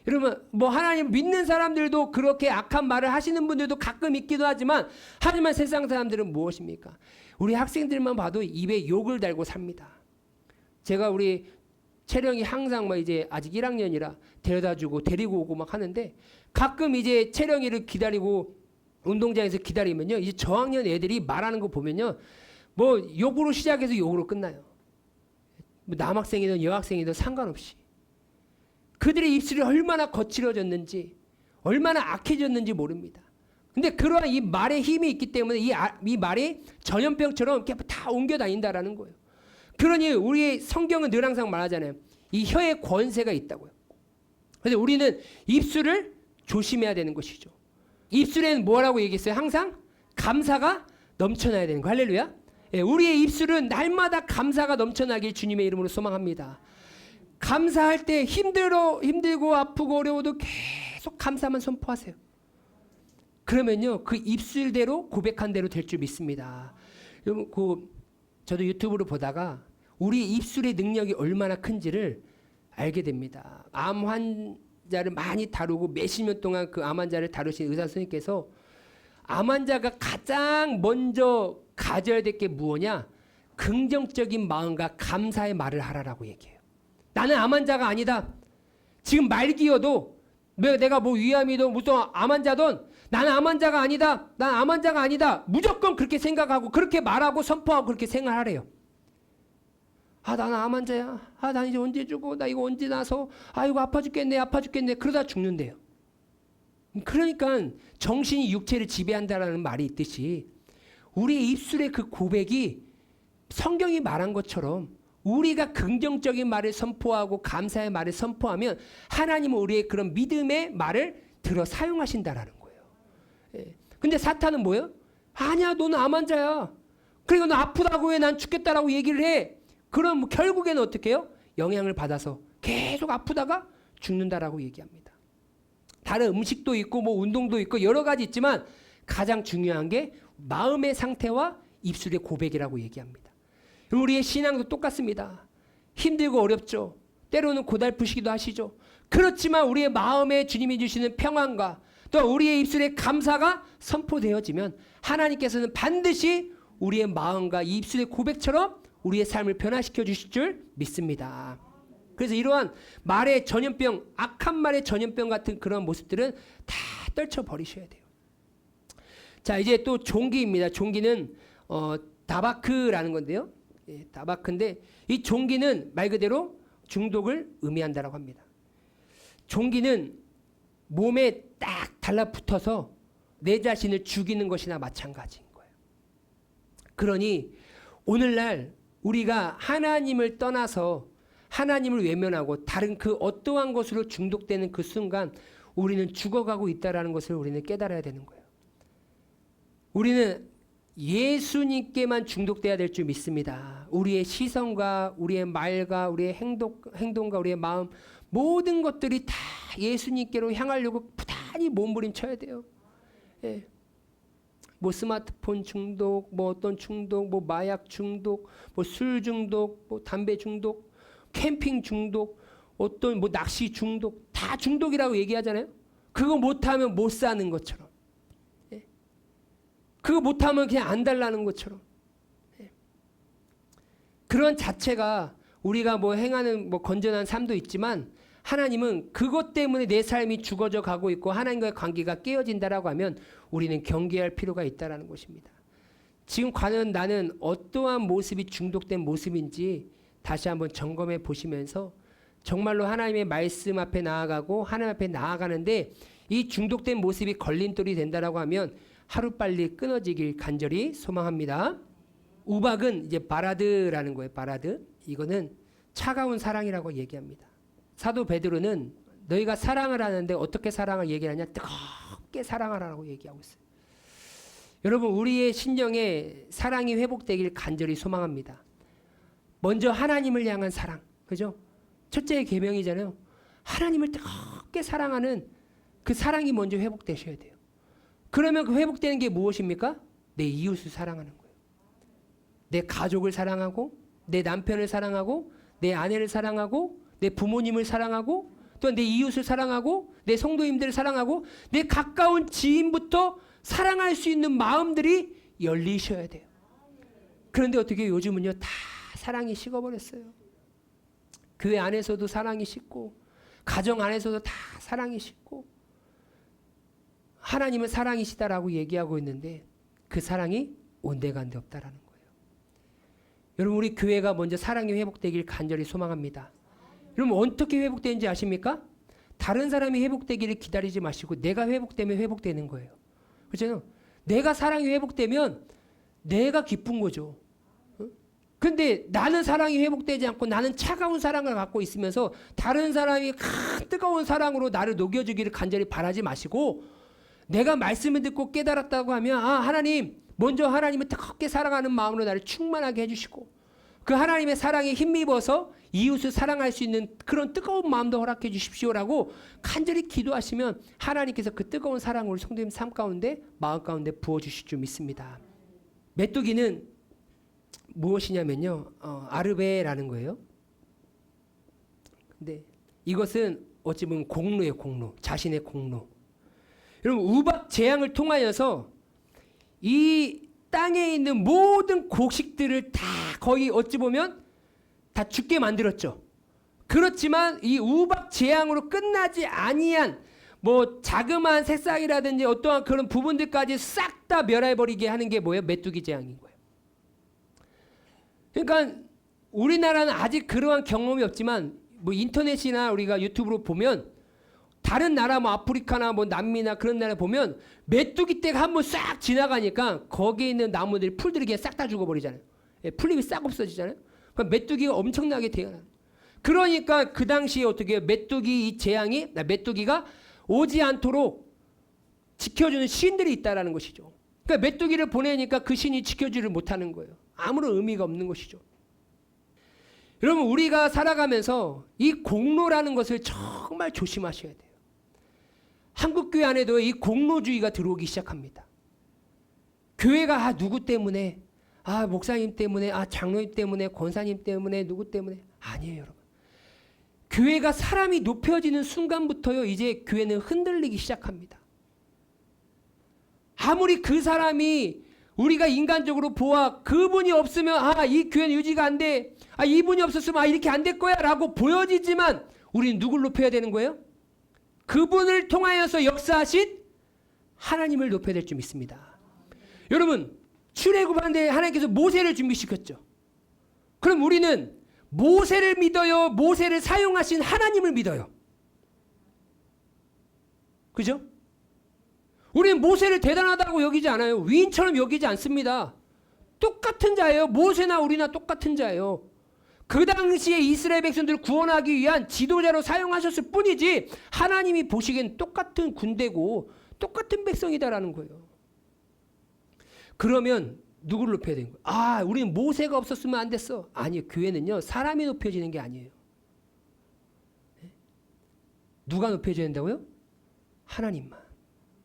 S1: 여러분 뭐 하나님 믿는 사람들도 그렇게 악한 말을 하시는 분들도 가끔 있기도 하지만 세상 사람들은 무엇입니까? 우리 학생들만 봐도 입에 욕을 달고 삽니다. 제가 우리 채령이 항상 뭐 이제 아직 1학년이라 데려다주고 데리고 오고 막 하는데 가끔 이제 채령이를 기다리고 운동장에서 기다리면요 이제 저학년 애들이 말하는 거 보면요 뭐 욕으로 시작해서 욕으로 끝나요. 뭐 남학생이든 여학생이든 상관없이 그들의 입술이 얼마나 거칠어졌는지 얼마나 악해졌는지 모릅니다. 근데 그러한 이 말에 힘이 있기 때문에 이 말이 전염병처럼 이렇게 다 옮겨 다닌다라는 거예요. 그러니 우리 성경은 늘 항상 말하잖아요. 이 혀에 권세가 있다고요. 그래서 우리는 입술을 조심해야 되는 것이죠. 입술에는 뭐라고 얘기했어요? 항상 감사가 넘쳐나야 되는 거. 할렐루야. 예, 우리의 입술은 날마다 감사가 넘쳐나길 주님의 이름으로 소망합니다. 감사할 때 힘들고 아프고 어려워도 계속 감사만 선포하세요. 그러면요 그 입술대로 고백한 대로 될 줄 믿습니다. 여러분 저도 유튜브로 보다가 우리 입술의 능력이 얼마나 큰지를 알게 됩니다. 암 환자를 많이 다루고 몇십 년 동안 그 암 환자를 다루신 의사 선생님께서 암 환자가 가장 먼저 가져야 될 게 무엇이냐? 긍정적인 마음과 감사의 말을 하라라고 얘기해요. 나는 암 환자가 아니다. 지금 말기여도 내가 뭐 위암이든 무슨 암 환자든 나는 암 환자가 아니다. 난 암 환자가 아니다. 무조건 그렇게 생각하고 그렇게 말하고 선포하고 그렇게 생활하래요. 나는 암 환자야. 난 이제 언제 죽어? 나 이거 언제 나서? 이거 아파 죽겠네. 그러다 죽는데요. 그러니까 정신이 육체를 지배한다라는 말이 있듯이 우리의 입술의 그 고백이 성경이 말한 것처럼 우리가 긍정적인 말을 선포하고 감사의 말을 선포하면 하나님은 우리의 그런 믿음의 말을 들어 사용하신다라는 거예요. 예. 근데 사탄은 뭐예요? 아니야, 너는 암 환자야. 그리고 너 아프다고 해, 난 죽겠다라고 얘기를 해. 그럼 결국에는 어떻게 해요? 영향을 받아서 계속 아프다가 죽는다라고 얘기합니다. 다른 음식도 있고 뭐 운동도 있고 여러 가지 있지만 가장 중요한 게 마음의 상태와 입술의 고백이라고 얘기합니다. 우리의 신앙도 똑같습니다. 힘들고 어렵죠. 때로는 고달프시기도 하시죠. 그렇지만 우리의 마음에 주님이 주시는 평안과 또 우리의 입술의 감사가 선포되어지면 하나님께서는 반드시 우리의 마음과 입술의 고백처럼 우리의 삶을 변화시켜 주실 줄 믿습니다. 그래서 이러한 말의 전염병, 악한 말의 전염병 같은 그런 모습들은 다 떨쳐버리셔야 돼요. 자, 이제 또 종기입니다. 종기는 다바크라는 건데요. 예, 다바크인데 이 종기는 말 그대로 중독을 의미한다라고 합니다. 종기는 몸에 딱 달라붙어서 내 자신을 죽이는 것이나 마찬가지인 거예요. 그러니 오늘날 우리가 하나님을 떠나서 하나님을 외면하고 다른 그 어떠한 것으로 중독되는 그 순간 우리는 죽어가고 있다는 것을 우리는 깨달아야 되는 거예요. 우리는 예수님께만 중독돼야 될 줄 믿습니다. 우리의 시선과 우리의 말과 우리의 행동과 우리의 마음 모든 것들이 다 예수님께로 향하려고 부단히 몸부림쳐야 돼요. 예. 뭐 스마트폰 중독, 뭐 어떤 중독, 뭐 마약 중독, 뭐 술 중독, 뭐 담배 중독, 캠핑 중독, 어떤 뭐 낚시 중독, 다 중독이라고 얘기하잖아요. 그거 못하면 못 사는 것처럼. 예. 그거 못하면 그냥 안 달라는 것처럼. 예. 그런 자체가 우리가 뭐 행하는 뭐 건전한 삶도 있지만 하나님은 그것 때문에 내 삶이 죽어져 가고 있고 하나님과의 관계가 깨어진다라고 하면 우리는 경계할 필요가 있다라는 것입니다. 지금 과연 나는 어떠한 모습이 중독된 모습인지 다시 한번 점검해 보시면서 정말로 하나님의 말씀 앞에 나아가고 하나님 앞에 나아가는데 이 중독된 모습이 걸림돌이 된다라고 하면 하루빨리 끊어지길 간절히 소망합니다. 우박은 이제 바라드라는 거예요. 바라드. 이거는 차가운 사랑이라고 얘기합니다. 사도 베드로는 너희가 사랑을 하는데 어떻게 사랑을 얘기하냐? 뜨겁게 사랑하라고 얘기하고 있어요. 여러분 우리의 신령에 사랑이 회복되길 간절히 소망합니다. 먼저 하나님을 향한 사랑. 그죠? 첫째 계명이잖아요. 하나님을 뜨겁게 사랑하는 그 사랑이 먼저 회복되셔야 돼요. 그러면 그 회복되는 게 무엇입니까? 내 이웃을 사랑하는 거예요. 내 가족을 사랑하고 내 남편을 사랑하고 내 아내를 사랑하고 내 부모님을 사랑하고 또 내 이웃을 사랑하고 내 성도님들을 사랑하고 내 가까운 지인부터 사랑할 수 있는 마음들이 열리셔야 돼요. 그런데 어떻게 요즘은요 다 사랑이 식어버렸어요. 교회 안에서도 사랑이 식고 가정 안에서도 다 사랑이 식고 하나님은 사랑이시다라고 얘기하고 있는데 그 사랑이 온데간데 없다라는 거예요. 여러분 우리 교회가 먼저 사랑이 회복되길 간절히 소망합니다. 여러분 어떻게 회복되는지 아십니까? 다른 사람이 회복되기를 기다리지 마시고 내가 회복되면 회복되는 거예요. 그렇잖아요. 내가 사랑이 회복되면 내가 기쁜 거죠. 근데 나는 사랑이 회복되지 않고 나는 차가운 사랑을 갖고 있으면서 다른 사람이 뜨거운 사랑으로 나를 녹여주기를 간절히 바라지 마시고 내가 말씀을 듣고 깨달았다고 하면 하나님 먼저 하나님을 뜨겁게 사랑하는 마음으로 나를 충만하게 해주시고 그 하나님의 사랑에 힘입어서 이웃을 사랑할 수 있는 그런 뜨거운 마음도 허락해 주십시오라고 간절히 기도하시면 하나님께서 그 뜨거운 사랑을 성도님 삶 가운데 마음 가운데 부어주실 줄 믿습니다. 메뚜기는 무엇이냐면요 아르베라는 거예요. 근데 이것은 어찌 보면 공로예요. 공로. 자신의 공로. 여러분 우박 재앙을 통하여서 이 땅에 있는 모든 곡식들을 다 거의 어찌 보면 다 죽게 만들었죠. 그렇지만 이 우박 재앙으로 끝나지 아니한 뭐 자그마한 새싹이라든지 어떠한 그런 부분들까지 싹 다 멸해버리게 하는 게 뭐예요? 메뚜기 재앙인 거예요. 그러니까 우리나라는 아직 그러한 경험이 없지만 뭐 인터넷이나 우리가 유튜브로 보면 다른 나라 뭐 아프리카나 뭐 남미나 그런 나라 보면 메뚜기 떼가 한번 싹 지나가니까 거기에 있는 나무들이 풀들이 그냥 싹 다 죽어버리잖아요. 풀잎이 싹 없어지잖아요. 그러니까 메뚜기가 엄청나게 태어나요. 그러니까 그 당시에 어떻게 해요? 메뚜기 이 재앙이 메뚜기가 오지 않도록 지켜주는 신들이 있다라는 것이죠. 그러니까 메뚜기를 보내니까 그 신이 지켜주지를 못하는 거예요. 아무런 의미가 없는 것이죠. 여러분 우리가 살아가면서 이 공로라는 것을 정말 조심하셔야 돼요. 한국교회 안에도 이 공로주의가 들어오기 시작합니다. 교회가 누구 때문에 목사님 때문에 장로님 때문에 권사님 때문에 누구 때문에 아니에요. 여러분 교회가 사람이 높여지는 순간부터요 이제 교회는 흔들리기 시작합니다. 아무리 그 사람이 우리가 인간적으로 보아 그분이 없으면 이 교회는 유지가 안 돼. 이분이 없었으면 이렇게 안 될 거야 라고 보여지지만 우리는 누굴 높여야 되는 거예요? 그분을 통하여서 역사하신 하나님을 높여야 될 줄 믿습니다. 여러분 출애굽하는데 하나님께서 모세를 준비시켰죠. 그럼 우리는 모세를 믿어요? 모세를 사용하신 하나님을 믿어요? 그죠? 우리는 모세를 대단하다고 여기지 않아요. 위인처럼 여기지 않습니다. 똑같은 자예요. 모세나 우리나 똑같은 자예요. 그 당시에 이스라엘 백성들을 구원하기 위한 지도자로 사용하셨을 뿐이지 하나님이 보시기엔 똑같은 군대고 똑같은 백성이다라는 거예요. 그러면 누구를 높여야 되는 거예요? 우리는 모세가 없었으면 안 됐어. 아니요. 교회는요. 사람이 높여지는 게 아니에요. 누가 높여져야 된다고요? 하나님만.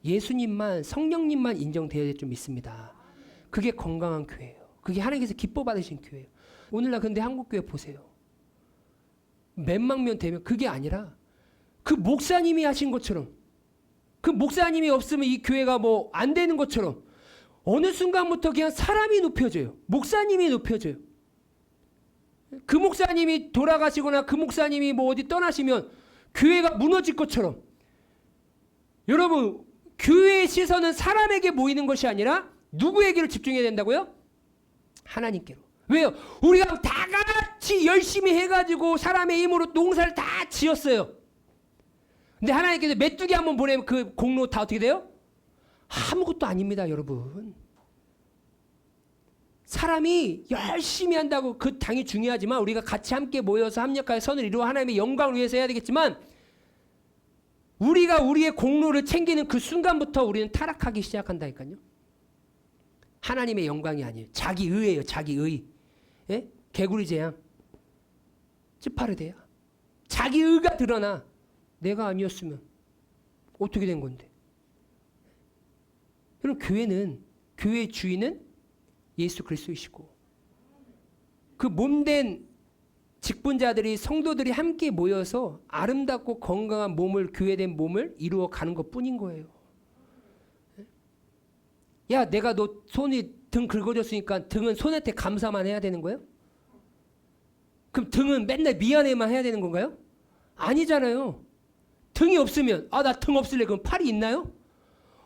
S1: 예수님만 성령님만 인정되어야 될 줄 믿습니다. 그게 건강한 교회예요. 그게 하나님께서 기뻐 받으신 교회예요. 오늘날 근데 한국교회 보세요. 몇만 명 되면 그게 아니라 그 목사님이 하신 것처럼 그 목사님이 없으면 이 교회가 뭐 안 되는 것처럼 어느 순간부터 그냥 사람이 높여져요. 목사님이 높여져요. 그 목사님이 돌아가시거나 그 목사님이 뭐 어디 떠나시면 교회가 무너질 것처럼 여러분 교회의 시선은 사람에게 모이는 것이 아니라 누구에게로 집중해야 된다고요? 하나님께로. 왜요? 우리가 다 같이 열심히 해가지고 사람의 힘으로 농사를 다 지었어요. 근데 하나님께서 메뚜기 한번 보내면 그 공로 다 어떻게 돼요? 아무것도 아닙니다, 여러분. 사람이 열심히 한다고 그 당연히 중요하지만 우리가 같이 함께 모여서 합력하여 선을 이루어 하나님의 영광을 위해서 해야 되겠지만 우리가 우리의 공로를 챙기는 그 순간부터 우리는 타락하기 시작한다니까요. 하나님의 영광이 아니에요. 자기 의예요. 자기 의. 예? 개구리 재앙. 찌파르대야. 자기 의가 드러나. 내가 아니었으면 어떻게 된 건데. 여러분 교회는 교회의 주인은 예수 그리스도이시고 그 몸된 직분자들이 성도들이 함께 모여서 아름답고 건강한 몸을 교회된 몸을 이루어 가는 것뿐인 거예요. 야, 내가 너 손이 등 긁어줬으니까 등은 손한테 감사만 해야 되는 거예요? 그럼 등은 맨날 미안해만 해야 되는 건가요? 아니잖아요. 등이 없으면 나 등 없을래. 그럼 팔이 있나요?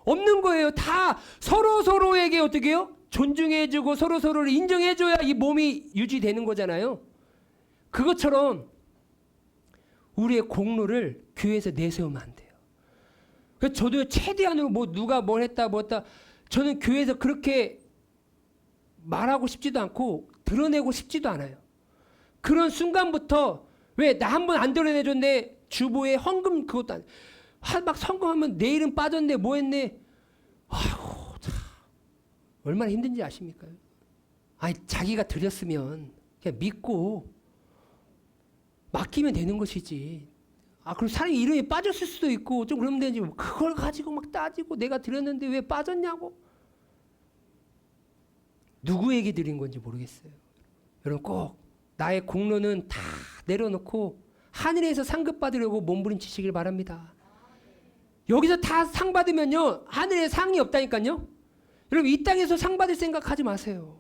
S1: 없는 거예요. 다 서로에게 어떻게 해요? 존중해주고 서로를 인정해줘야 이 몸이 유지되는 거잖아요. 그것처럼 우리의 공로를 교회에서 내세우면 안 돼요. 그래서 저도 최대한으로 뭐 누가 뭘 했다 뭐 했다 저는 교회에서 그렇게 말하고 싶지도 않고 드러내고 싶지도 않아요. 그런 순간부터 왜 나 한 번 안 드러내줬네. 주보에 헌금 그것도 막 헌금하면 내 이름 빠졌네 뭐 했네. 아이고 참 얼마나 힘든지 아십니까? 아니 자기가 드렸으면 그냥 믿고 맡기면 되는 것이지. 그럼 사람이 이름이 빠졌을 수도 있고 좀 그러면 되지. 그걸 가지고 막 따지고 내가 드렸는데 왜 빠졌냐고. 누구에게 드린 건지 모르겠어요. 여러분 꼭 나의 공로는 다 내려놓고 하늘에서 상급 받으려고 몸부림치시길 바랍니다. 여기서 다 상 받으면요 하늘에 상이 없다니까요. 여러분 이 땅에서 상 받을 생각하지 마세요.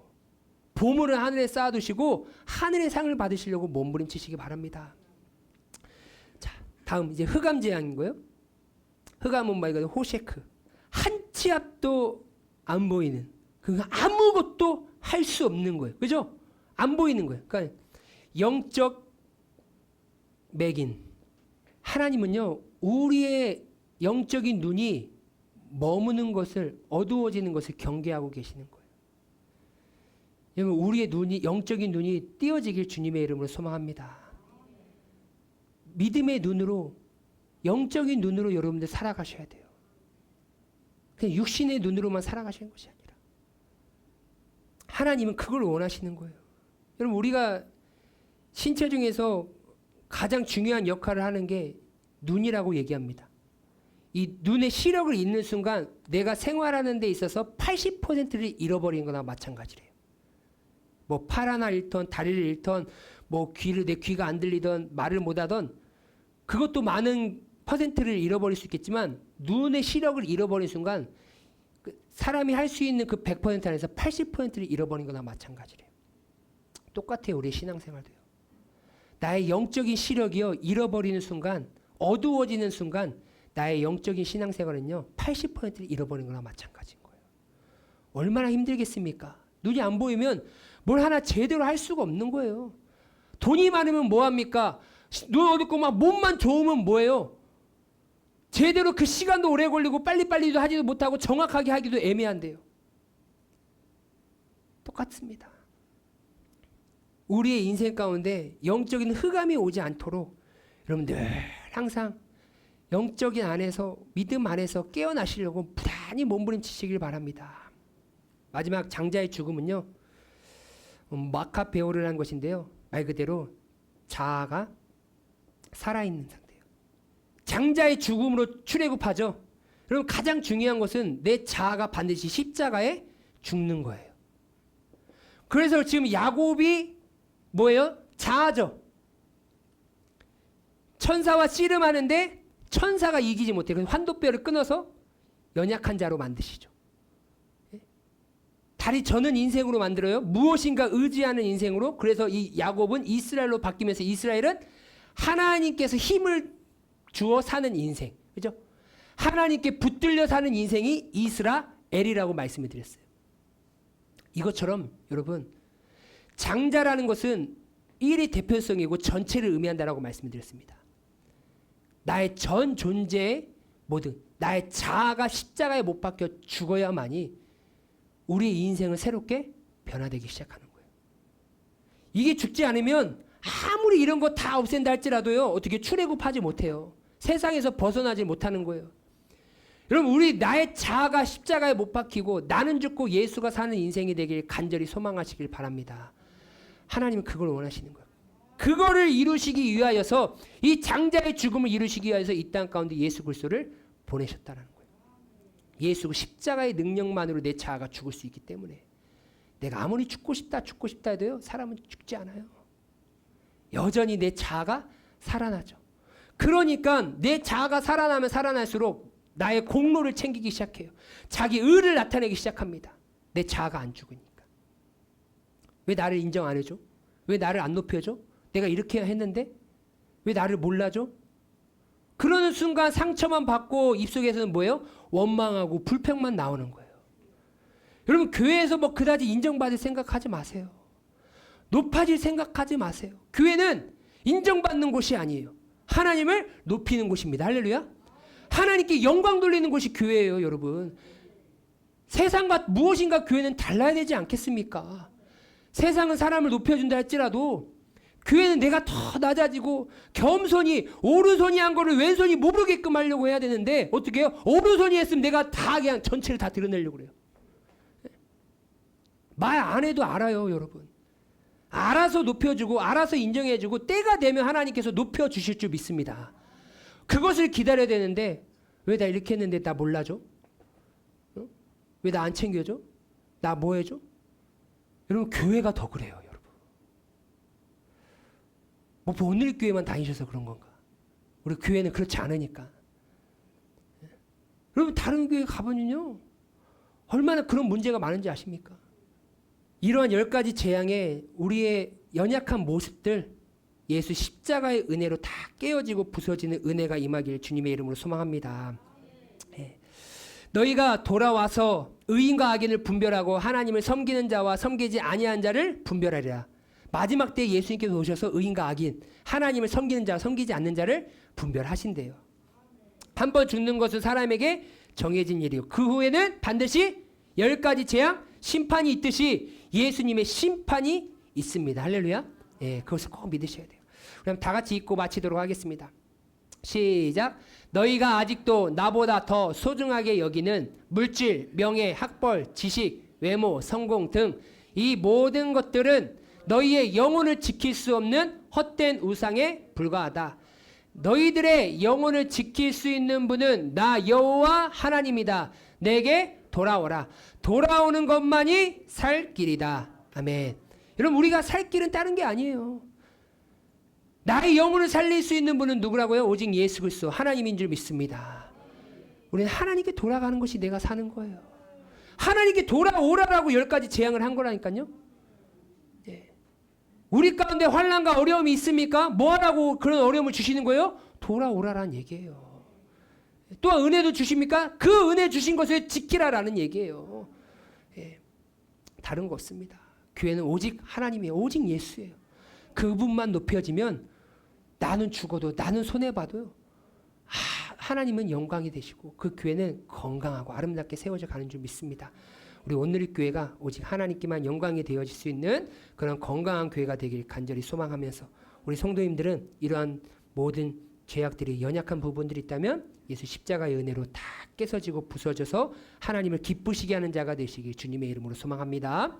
S1: 보물을 하늘에 쌓아두시고 하늘의 상을 받으시려고 몸부림치시기 바랍니다. 자, 다음 이제 흑암 재앙인 거예요. 흑암은 말 그대로 호셰크. 한 치 앞도 안 보이는. 그러니까 아무것도 할 수 없는 거예요. 그죠? 안 보이는 거예요. 그러니까 영적 맥인. 하나님은요 우리의 영적인 눈이 머무는 것을 어두워지는 것을 경계하고 계시는 거예요. 우리의 눈이 영적인 눈이 띄어지길 주님의 이름으로 소망합니다. 믿음의 눈으로 영적인 눈으로 여러분들 살아가셔야 돼요. 그냥 육신의 눈으로만 살아가시는 것이 아니라 하나님은 그걸 원하시는 거예요. 여러분 우리가 신체 중에서 가장 중요한 역할을 하는 게 눈이라고 얘기합니다. 이 눈의 시력을 잃는 순간 내가 생활하는 데 있어서 80%를 잃어버린 거나 마찬가지래요. 뭐 팔 하나 잃던 다리를 잃던 뭐 내 귀가 안 들리던 말을 못하던 그것도 많은 퍼센트를 잃어버릴 수 있겠지만 눈의 시력을 잃어버린 순간 사람이 할 수 있는 그 100% 안에서 80%를 잃어버린 거나 마찬가지래요. 똑같아요. 우리의 신앙생활도요. 나의 영적인 시력이요 잃어버리는 순간 어두워지는 순간 나의 영적인 신앙생활은요 80%를 잃어버린 거나 마찬가지인 거예요. 얼마나 힘들겠습니까? 눈이 안 보이면 뭘 하나 제대로 할 수가 없는 거예요. 돈이 많으면 뭐합니까? 눈 어둡고 막 몸만 좋으면 뭐예요? 제대로 그 시간도 오래 걸리고 빨리빨리도 하지도 못하고 정확하게 하기도 애매한데요. 똑같습니다. 우리의 인생 가운데 영적인 흑암이 오지 않도록 여러분 늘 항상 영적인 안에서 믿음 안에서 깨어나시려고 부단히 몸부림치시길 바랍니다. 마지막 장자의 죽음은요. 마카베오를 한 것인데요. 말 그대로 자아가 살아있는 상태예요. 장자의 죽음으로 출애굽하죠. 여러분 가장 중요한 것은 내 자아가 반드시 십자가에 죽는 거예요. 그래서 지금 야곱이 뭐예요? 자아죠. 천사와 씨름하는데 천사가 이기지 못해요. 그래서 환도뼈를 끊어서 연약한 자로 만드시죠. 다리 저는 인생으로 만들어요. 무엇인가 의지하는 인생으로. 그래서 이 야곱은 이스라엘로 바뀌면서 이스라엘은 하나님께서 힘을 주어 사는 인생. 그죠? 하나님께 붙들려 사는 인생이 이스라엘이라고 말씀을 드렸어요. 이것처럼 여러분 장자라는 것은 일의 대표성이고 전체를 의미한다라고 말씀을 드렸습니다. 나의 전 존재의 모든 나의 자아가 십자가에 못 박혀 죽어야만이 우리의 인생은 새롭게 변화되기 시작하는 거예요. 이게 죽지 않으면 아무리 이런 거 다 없앤다 할지라도요 어떻게 출애굽하지 못해요. 세상에서 벗어나지 못하는 거예요. 여러분 우리 나의 자아가 십자가에 못 박히고 나는 죽고 예수가 사는 인생이 되길 간절히 소망하시길 바랍니다. 하나님은 그걸 원하시는 거예요. 그거를 이루시기 위하여서 이 장자의 죽음을 이루시기 위하여서 이 땅 가운데 예수 그리스도를 보내셨다는 거예요. 예수가 십자가의 능력만으로 내 자아가 죽을 수 있기 때문에 내가 아무리 죽고 싶다 해도요, 사람은 죽지 않아요. 여전히 내 자아가 살아나죠. 그러니까 내 자아가 살아나면 살아날수록 나의 공로를 챙기기 시작해요. 자기 의를 나타내기 시작합니다. 내 자아가 안 죽으니까. 왜 나를 인정 안 해줘? 왜 나를 안 높여줘? 내가 이렇게 했는데 왜 나를 몰라줘? 그러는 순간 상처만 받고 입속에서는 뭐예요? 원망하고 불평만 나오는 거예요. 여러분, 교회에서 뭐 그다지 인정받을 생각하지 마세요. 높아질 생각하지 마세요. 교회는 인정받는 곳이 아니에요. 하나님을 높이는 곳입니다. 할렐루야. 하나님께 영광 돌리는 곳이 교회예요, 여러분. 세상과 무엇인가 교회는 달라야 되지 않겠습니까? 세상은 사람을 높여준다 할지라도 교회는 내가 더 낮아지고 겸손히 오른손이 한 거를 왼손이 모르게끔 하려고 해야 되는데 어떻게 해요? 오른손이 했으면 내가 다 그냥 전체를 다 드러내려고 그래요. 말 안 해도 알아요, 여러분. 알아서 높여주고 알아서 인정해주고 때가 되면 하나님께서 높여주실 줄 믿습니다. 그것을 기다려야 되는데 왜 나 이렇게 했는데 나 몰라줘? 왜 나 안 챙겨줘? 나 뭐 해줘? 여러분, 교회가 더 그래요, 여러분. 뭐 오늘 교회만 다니셔서 그런 건가? 우리 교회는 그렇지 않으니까. 여러분, 다른 교회 가보면요, 얼마나 그런 문제가 많은지 아십니까? 이러한 10가지 재앙에 우리의 연약한 모습들, 예수 십자가의 은혜로 다 깨어지고 부서지는 은혜가 임하길 주님의 이름으로 소망합니다. 너희가 돌아와서 의인과 악인을 분별하고 하나님을 섬기는 자와 섬기지 아니한 자를 분별하리라. 마지막 때에 예수님께서 오셔서 의인과 악인, 하나님을 섬기는 자와 섬기지 않는 자를 분별하신대요. 한 번 죽는 것은 사람에게 정해진 일이요, 그 후에는 반드시 10가지 재앙, 심판이 있듯이 예수님의 심판이 있습니다. 할렐루야. 그것을 꼭 믿으셔야 돼요. 그럼 다 같이 읽고 마치도록 하겠습니다. 시작. 너희가 아직도 나보다 더 소중하게 여기는 물질, 명예, 학벌, 지식, 외모, 성공 등 이 모든 것들은 너희의 영혼을 지킬 수 없는 헛된 우상에 불과하다. 너희들의 영혼을 지킬 수 있는 분은 나 여호와 하나님이다. 내게 돌아오라. 돌아오는 것만이 살 길이다. 아멘. 여러분, 우리가 살 길은 다른 게 아니에요. 나의 영혼을 살릴 수 있는 분은 누구라고요? 오직 예수 그리스도 하나님인 줄 믿습니다. 우리는 하나님께 돌아가는 것이 내가 사는 거예요. 하나님께 돌아오라라고 10가지 재앙을 한 거라니까요. 우리 가운데 환난과 어려움이 있습니까? 뭐하라고 그런 어려움을 주시는 거예요? 돌아오라라는 얘기예요. 또 은혜도 주십니까? 그 은혜 주신 것을 지키라라는 얘기예요. 다른 거 없습니다. 교회는 오직 하나님이에요. 오직 예수예요. 그분만 높여지면 나는 죽어도, 나는 손해봐도요, 하나님은 영광이 되시고 그 교회는 건강하고 아름답게 세워져 가는 줄 믿습니다. 우리 오늘의 교회가 오직 하나님께만 영광이 되어질 수 있는 그런 건강한 교회가 되길 간절히 소망하면서, 우리 성도님들은 이러한 모든 죄악들이, 연약한 부분들이 있다면 예수 십자가의 은혜로 다 깨서지고 부서져서 하나님을 기쁘시게 하는 자가 되시길 주님의 이름으로 소망합니다.